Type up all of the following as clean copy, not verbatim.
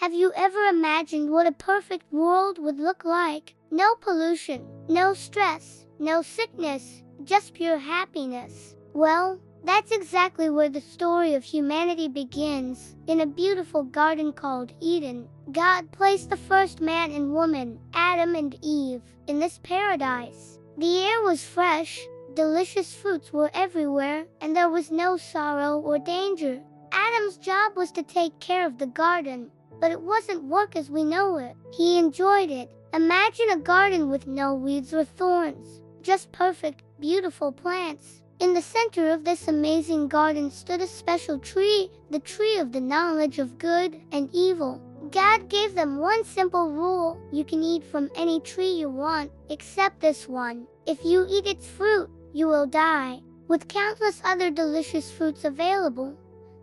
Have you ever imagined what a perfect world would look like? No pollution, no stress, no sickness, just pure happiness. Well, that's exactly where the story of humanity begins, in a beautiful garden called Eden. God placed the first man and woman, Adam and Eve, in this paradise. The air was fresh, delicious fruits were everywhere, and there was no sorrow or danger. Adam's job was to take care of the garden, but it wasn't work as we know it. He enjoyed it. Imagine a garden with no weeds or thorns, just perfect, beautiful plants. In the center of this amazing garden stood a special tree, the tree of the knowledge of good and evil. God gave them one simple rule: you can eat from any tree you want, except this one. If you eat its fruit, you will die. With countless other delicious fruits available,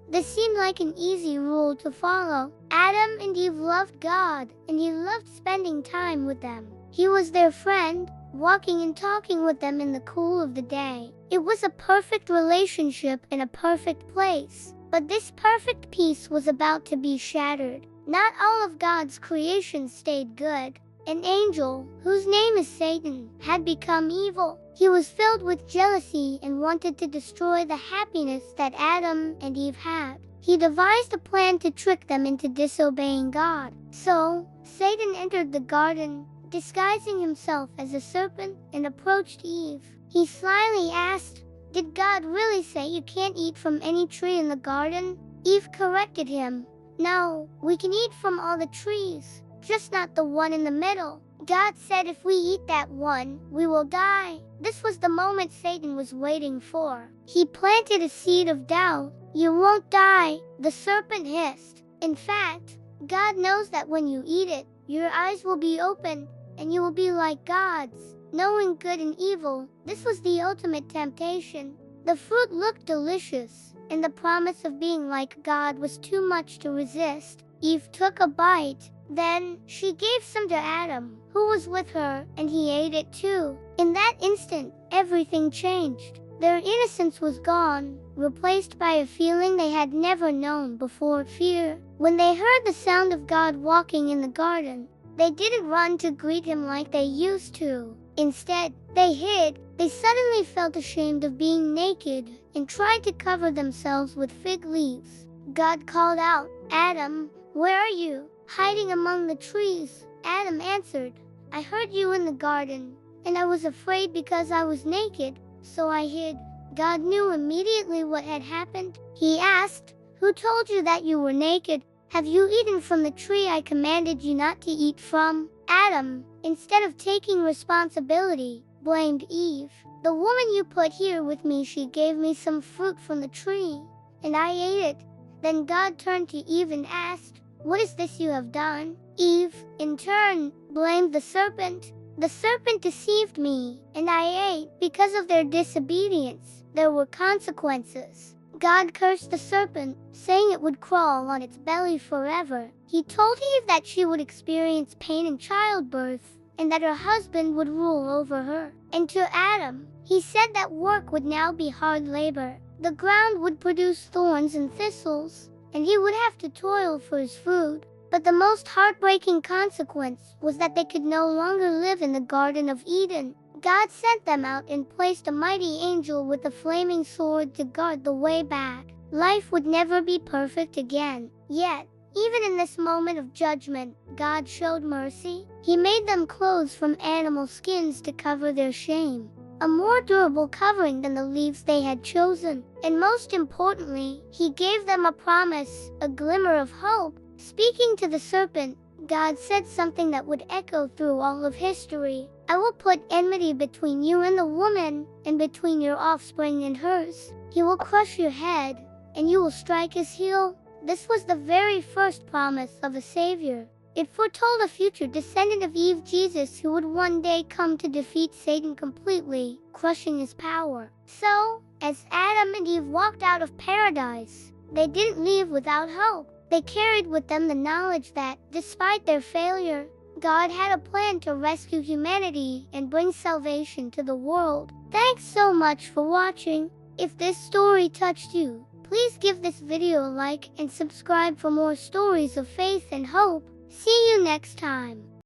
this seemed like an easy rule to follow. Adam and Eve loved God, and He loved spending time with them. He was their friend, walking and talking with them in the cool of the day. It was a perfect relationship in a perfect place. But this perfect peace was about to be shattered. Not all of God's creation stayed good. An angel, whose name is Satan, had become evil. He was filled with jealousy and wanted to destroy the happiness that Adam and Eve had. He devised a plan to trick them into disobeying God. So, Satan entered the garden, disguising himself as a serpent, and approached Eve. He slyly asked, "Did God really say you can't eat from any tree in the garden?" Eve corrected him, "No, we can eat from all the trees, just not the one in the middle. God said if we eat that one, we will die." This was the moment Satan was waiting for. He planted a seed of doubt. "You won't die," the serpent hissed. "In fact, God knows that when you eat it, your eyes will be opened, and you will be like gods, knowing good and evil." This was the ultimate temptation. The fruit looked delicious, and the promise of being like God was too much to resist. Eve took a bite. Then, she gave some to Adam, who was with her, and he ate it too. In that instant, everything changed. Their innocence was gone, replaced by a feeling they had never known before: fear. When they heard the sound of God walking in the garden, they didn't run to greet Him like they used to. Instead, they hid. They suddenly felt ashamed of being naked and tried to cover themselves with fig leaves. God called out, "Adam, where are you?" "Hiding among the trees," Adam answered. "I heard you in the garden, and I was afraid because I was naked, so I hid." God knew immediately what had happened. He asked, "Who told you that you were naked? Have you eaten from the tree I commanded you not to eat from?" Adam, instead of taking responsibility, blamed Eve. "The woman you put here with me, she gave me some fruit from the tree, and I ate it." Then God turned to Eve and asked, "What is this you have done?" Eve, in turn, blamed the serpent. "The serpent deceived me, and I ate." Because of their disobedience, there were consequences. God cursed the serpent, saying it would crawl on its belly forever. He told Eve that she would experience pain in childbirth, and that her husband would rule over her. And to Adam, He said that work would now be hard labor. The ground would produce thorns and thistles, and he would have to toil for his food. But the most heartbreaking consequence was that they could no longer live in the Garden of Eden. God sent them out and placed a mighty angel with a flaming sword to guard the way back. Life would never be perfect again. Yet, even in this moment of judgment, God showed mercy. He made them clothes from animal skins to cover their shame, a more durable covering than the leaves they had chosen. And most importantly, He gave them a promise, a glimmer of hope. Speaking to the serpent, God said something that would echo through all of history. "I will put enmity between you and the woman, and between your offspring and hers. He will crush your head, and you will strike his heel." This was the very first promise of a Savior. It foretold a future descendant of Eve, Jesus, who would one day come to defeat Satan completely, crushing his power. So, as Adam and Eve walked out of paradise, they didn't leave without hope. They carried with them the knowledge that, despite their failure, God had a plan to rescue humanity and bring salvation to the world. Thanks so much for watching. If this story touched you, Please give this video a like and subscribe for more stories of faith and hope. See you next time.